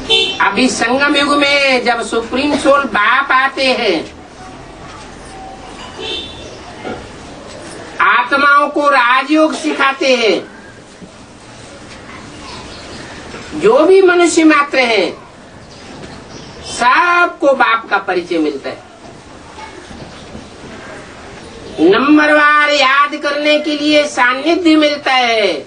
अभी संगम युग में जब सुप्रीम सोल बाप आते हैं, आत्माओं को राजयोग सिखाते हैं, जो भी मनुष्य मात्र हैं सबको बाप का परिचय मिलता है। नंबरवार याद करने के लिए सानिध्य मिलता है,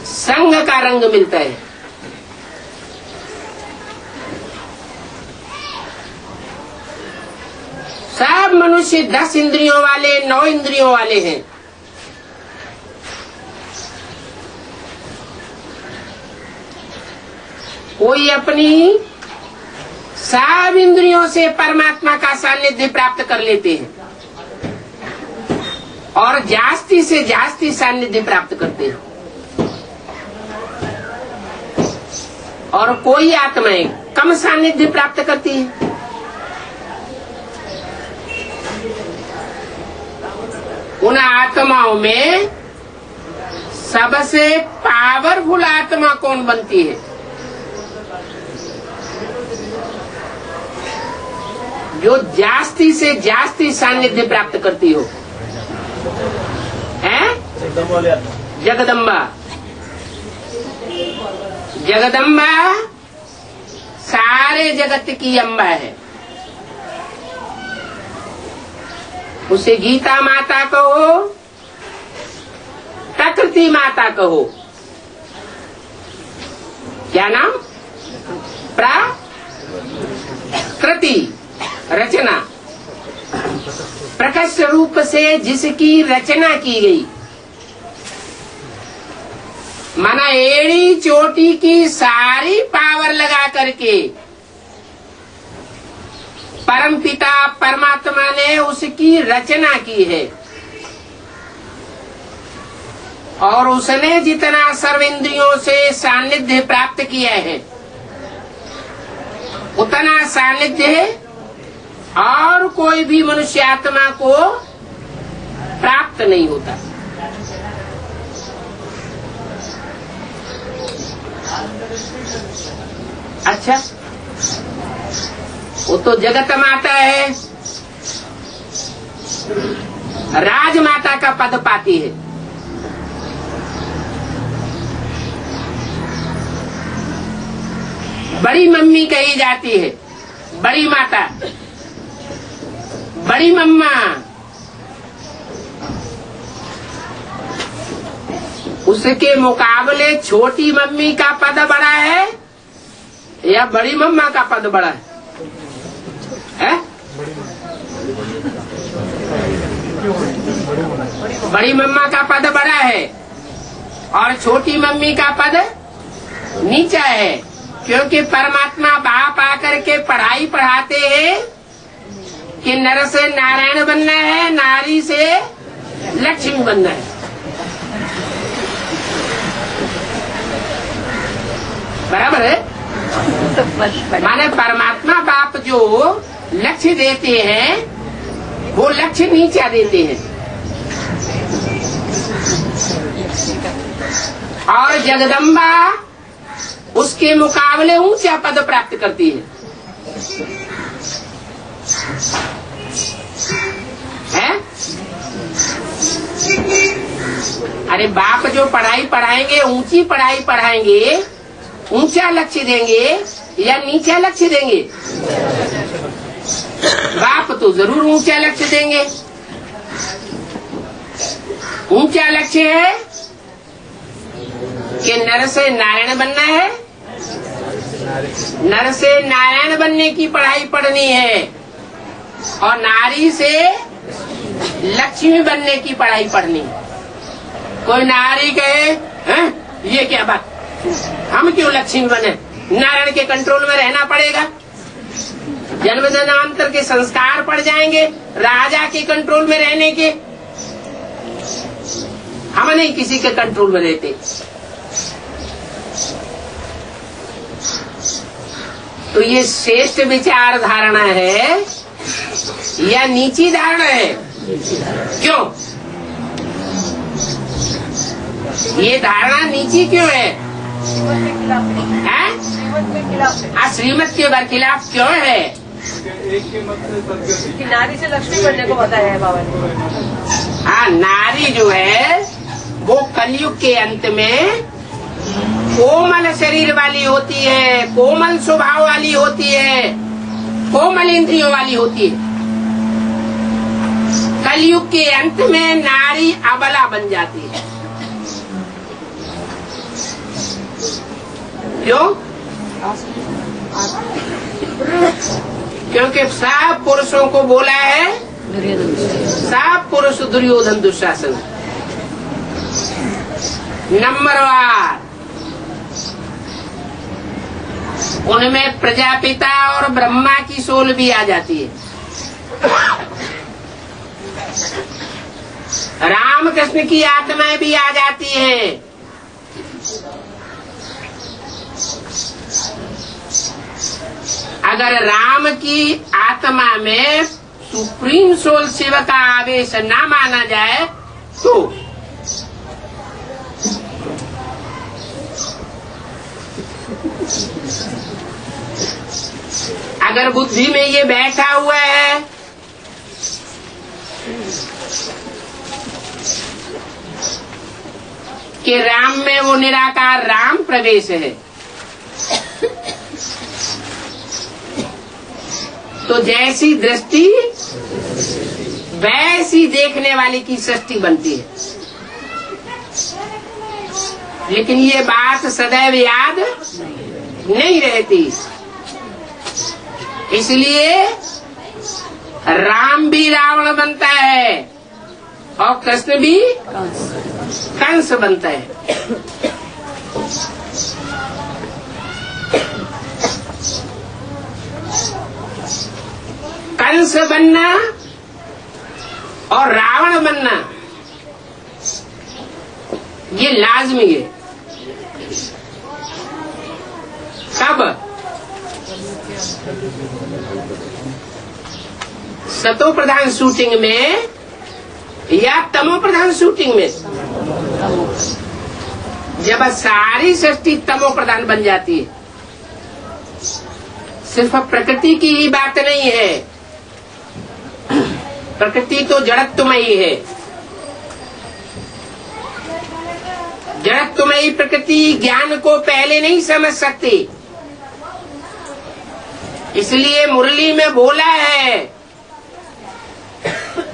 संग का रंग मिलता है। सब मनुष्य 10 इंद्रियों वाले, 9 इंद्रियों वाले हैं। कोई अपनी सब इंद्रियों से परमात्मा का सानिध्य प्राप्त कर लेते हैं और जास्ती से जास्ती सानिध्य प्राप्त करते हैं, और कोई आत्माएं कम सानिध्य प्राप्त करती है। उन आत्माओं में सबसे पावरफुल आत्मा कौन बनती है? जो जास्ती से जास्ती सानिध्य प्राप्त करती हो, है जगदम्बा। जगदम्बा सारे जगत की अम्बा है। उसे गीता माता कहो, प्रकृति माता कहो, क्या नाम? प्रकृति, रचना, प्रकट स्वरूप से जिसकी रचना की गई, माना एड़ी चोटी की सारी पावर लगा करके परमपिता परमात्मा ने उसकी रचना की है, और उसने जितना सर्व इंद्रियों से सानिध्य प्राप्त किया है, उतना सानिध्य और कोई भी मनुष्य आत्मा को प्राप्त नहीं होता। अच्छा, वो तो जगत माता है, राजमाता का पद पाती है। बड़ी मम्मी कही जाती है, बड़ी माता, बड़ी मम्मा। उसके मुकाबले छोटी मम्मी का पद बड़ा है या बड़ी मम्मा का पद बड़ा है? बड़ी मम्मा का पद बड़ा है और छोटी मम्मी का पद नीचा है, क्योंकि परमात्मा बाप आकर के पढ़ाई पढ़ाते हैं कि नर से नारायण बनना है, नारी से लक्ष्मी बनना है। बराबर है? माने परमात्मा बाप जो लक्ष्य देते हैं वो लक्ष्य नीचा देते हैं, और जगदम्बा उसके मुकाबले ऊंचा पद प्राप्त करती है। अरे बाप जो पढ़ाई पढ़ाएंगे, ऊंची पढ़ाई पढ़ाएंगे, ऊंचा लक्ष्य देंगे या नीचा लक्ष्य देंगे? बाप तो जरूर ऊंचा लक्ष्य देंगे। ऊंचा लक्ष्य है कि नर से नारायण बनना है, नर से नारायण बनने की पढ़ाई पढ़नी है, और नारी से लक्ष्मी बनने की पढ़ाई पढ़नी है। कोई नारी कहे ये क्या बात, हम क्यों लक्ष्मी बने? नारायण के कंट्रोल में रहना पड़ेगा, जन्म जन्मांतर के संस्कार पड़ जाएंगे राजा के कंट्रोल में रहने के। हम नहीं किसी के कंट्रोल में रहते। तो ये श्रेष्ठ विचार धारणा है या नीची धारणा है? क्यों? ये धारणा नीची क्यों है? श्रीमत के बरखिलाफ क्यों है? कि नारी से लक्ष्मी बनने को बताया है बाबा ने। हाँ, नारी जो है वो कलयुग के अंत में कोमल शरीर वाली होती है, कोमल स्वभाव वाली होती है, कोमल इंद्रियों वाली होती है। कलयुग के अंत में नारी अबला बन जाती है। क्यों? क्योंकि सब पुरुषों को बोला है, सब पुरुष दुर्योधन दुशासन। नंबर 1 उनमें प्रजापिता और ब्रह्मा की सोल भी आ जाती है। रामकृष्ण की आत्माएं भी आ जाती हैं। अगर राम की आत्मा में सुप्रीम सोल शिव का आवेश ना माना जाए तो अगर बुद्धि में ये बैठा हुआ है कि राम में वो निराकार राम प्रवेश है, तो जैसी दृष्टि वैसी देखने वाले की सृष्टि बनती है। लेकिन ये बात सदैव याद नहीं रहती, इसलिए राम भी रावण बनता है और कृष्ण भी कंस बनता है। कंस बनना और रावण बनना ये लाजमी है। कब? सतो प्रधान शूटिंग में या तमो प्रधान शूटिंग में? जब सारी सृष्टि तमो प्रधान बन जाती है। सिर्फ प्रकृति की ही बात नहीं है, प्रकृति तो जड़त्वमयी है। जड़त्वमयी प्रकृति ज्ञान को पहले नहीं समझ सकती, इसलिए मुरली में बोला है,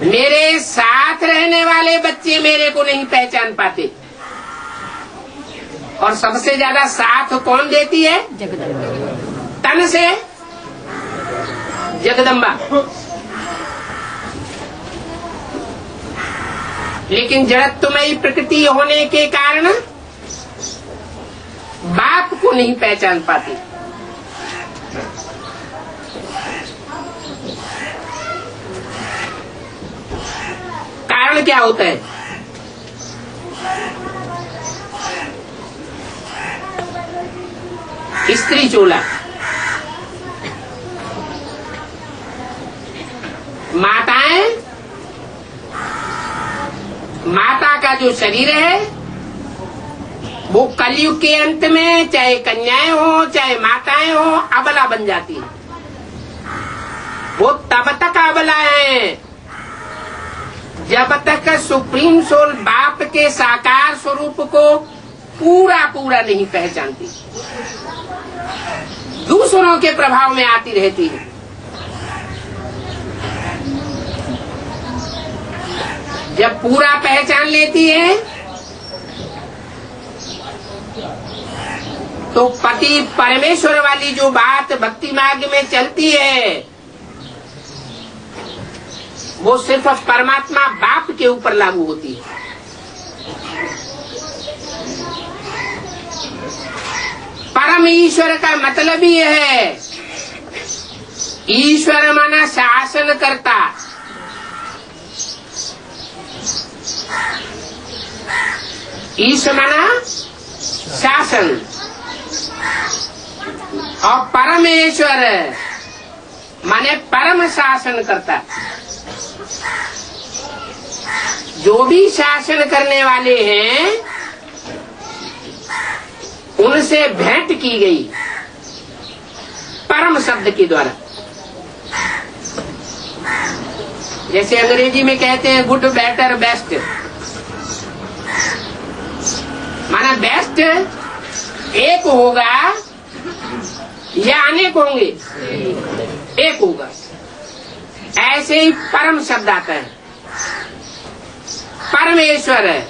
मेरे साथ रहने वाले बच्चे मेरे को नहीं पहचान पाते। और सबसे ज्यादा साथ कौन देती है? जगदम्बा। तन से जगदम्बा। लेकिन जड़त्वमयी प्रकृति होने के कारण बाप को नहीं पहचान पाती। कारण क्या होता है? स्त्री चोला। माता का जो शरीर है वो कलयुग के अंत में चाहे कन्याएं हो चाहे माताएं हो अबला बन जाती है। वो तब तक अबला है जब तक सुप्रीम सोल बाप के साकार स्वरूप को पूरा पूरा नहीं पहचानती, दूसरों के प्रभाव में आती रहती है। जब पूरा पहचान लेती है तो पति परमेश्वर वाली जो बात भक्ति मार्ग में चलती है वो सिर्फ परमात्मा बाप के ऊपर लागू होती है। परम ईश्वर का मतलब ही है, ईश्वर माना शासन करता। ईश्वर माना शासन और परमेश्वर माने परम शासन करता। जो भी शासन करने वाले हैं उनसे भेंट की गई परम शब्द के द्वारा। जैसे अंग्रेजी में कहते हैं गुड, बेटर, बेस्ट, माना बेस्ट एक होगा या अनेक होंगे? एक होगा। ऐसे ही परम शब्द आता है, परमेश्वर है,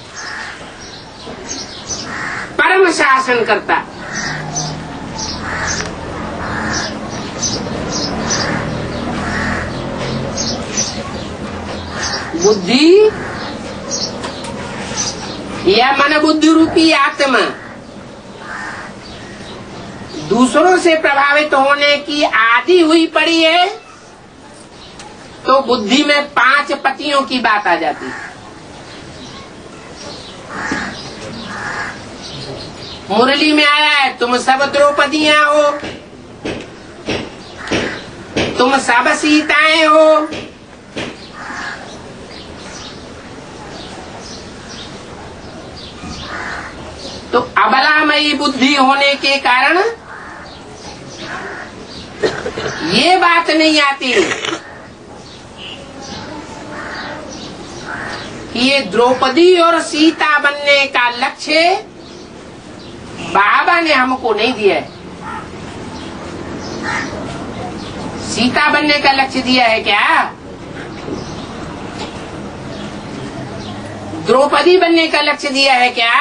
परम शासन करता। बुद्धि या मन बुद्धि रूपी आत्मा दूसरों से प्रभावित होने की आदि हुई पड़ी है, तो बुद्धि में 5 पतियों की बात आ जाती है। मुरली में आया है, तुम सब द्रौपदियां हो, तुम सब सीताएं हो। तो अबलामयी बुद्धि होने के कारण ये बात नहीं आती कि ये द्रौपदी और सीता बनने का लक्ष्य बाबा ने हमको नहीं दिया है। सीता बनने का लक्ष्य दिया है क्या? द्रौपदी बनने का लक्ष्य दिया है क्या?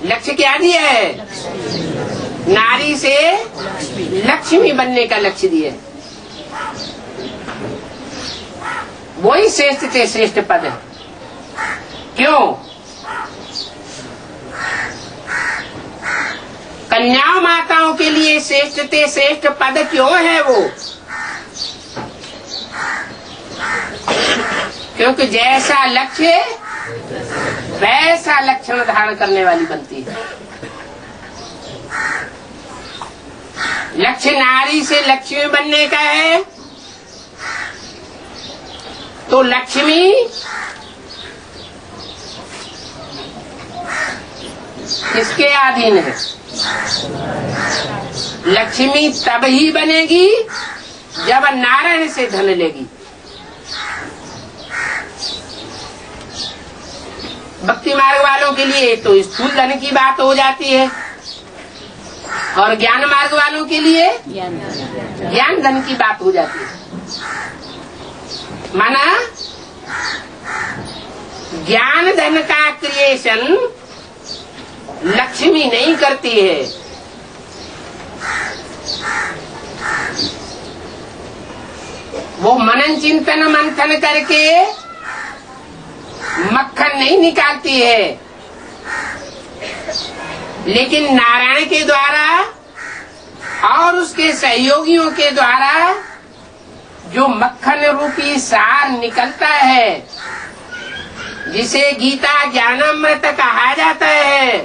लक्ष्य क्या दिया है? नारी से लक्ष्मी बनने का लक्ष्य दिया है। वही श्रेष्ठ से श्रेष्ठ पद है। क्यों? कन्या माताओं के लिए श्रेष्ठ से श्रेष्ठ पद क्यों है वो? क्योंकि जैसा लक्ष्य वैसा लक्षण धारण करने वाली बनती है। लक्ष्य नारी से लक्ष्मी बनने का है, तो लक्ष्मी किसके अधीन है? लक्ष्मी तब ही बनेगी जब नारायण से धन लेगी। भक्ति मार्ग वालों के लिए तो स्थूल धन की बात हो जाती है, और ज्ञान मार्ग वालों के लिए ज्ञान धन की बात हो जाती है। माना ज्ञान धन का क्रिएशन लक्ष्मी नहीं करती है, वो मनन चिंतन मंथन करके मक्खन नहीं निकालती है, लेकिन नारायण के द्वारा और उसके सहयोगियों के द्वारा जो मक्खन रूपी सार निकलता है, जिसे गीता ज्ञानामृत कहा जाता है,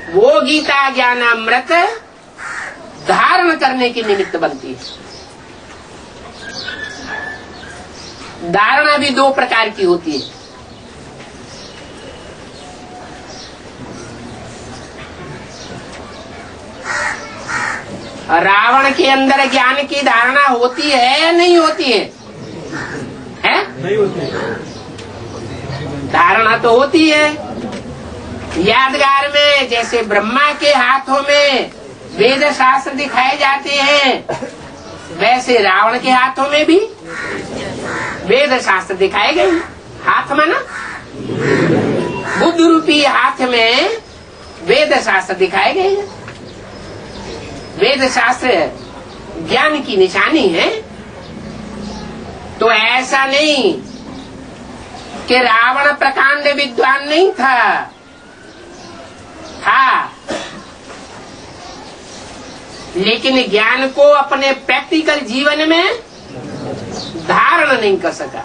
वो गीता ज्ञानामृत धारण करने के निमित्त बनती है। धारणा भी 2 प्रकार की होती है। रावण के अंदर ज्ञान की धारणा होती है या नहीं होती है? हैं? नहीं होती है। धारणा तो होती है। यादगार में जैसे ब्रह्मा के हाथों में वेद शास्त्र दिखाए जाते हैं, वैसे रावण के हाथों में भी वेद शास्त्र दिखाए गए। हाथ में ना, बुद्ध रूपी हाथ में वेद शास्त्र दिखाए गए। वेद शास्त्र ज्ञान की निशानी है। तो ऐसा नहीं कि रावण प्रकांड विद्वान नहीं था, लेकिन ज्ञान को अपने प्रैक्टिकल जीवन में धारण नहीं कर सका।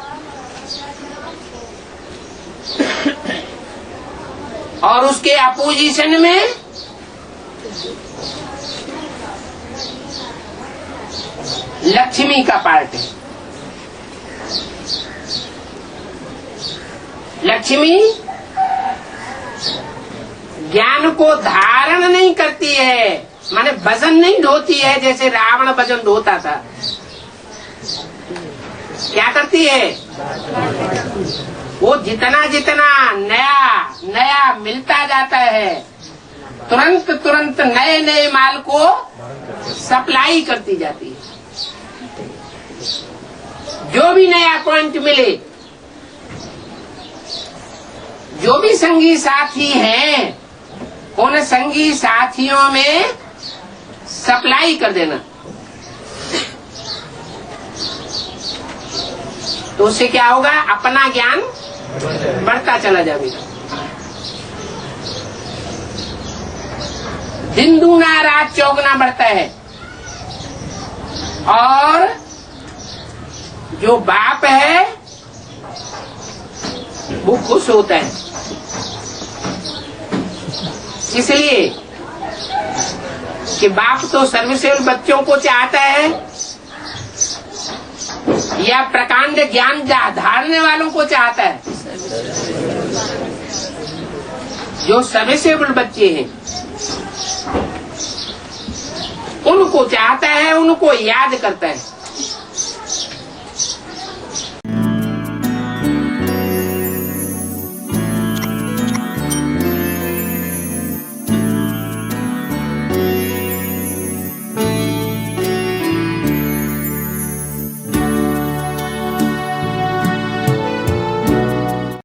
और उसके अपोजिशन में लक्ष्मी का पार्ट है। लक्ष्मी ज्ञान को धारण नहीं करती है, माने वजन नहीं ढोती है जैसे रावण वजन ढोता था। क्या करती है? वो जितना जितना नया नया मिलता जाता है, तुरंत तुरंत नए नए माल को सप्लाई करती जाती है। जो भी नया पॉइंट मिले, जो भी संगी साथी हैं, उन संगी साथियों में सप्लाई कर देना। तो उससे क्या होगा? अपना ज्ञान बढ़ता चला जाएगा। दिन दूना रात चौगुना बढ़ता है। और जो बाप है वो खुश होता है, इसलिए कि बाप तो सर्वसेवल बच्चों को चाहता है या प्रकांड ज्ञान धारने वालों को चाहता है? जो सर्वसेवल बच्चे हैं उनको चाहता है, उनको याद करता है।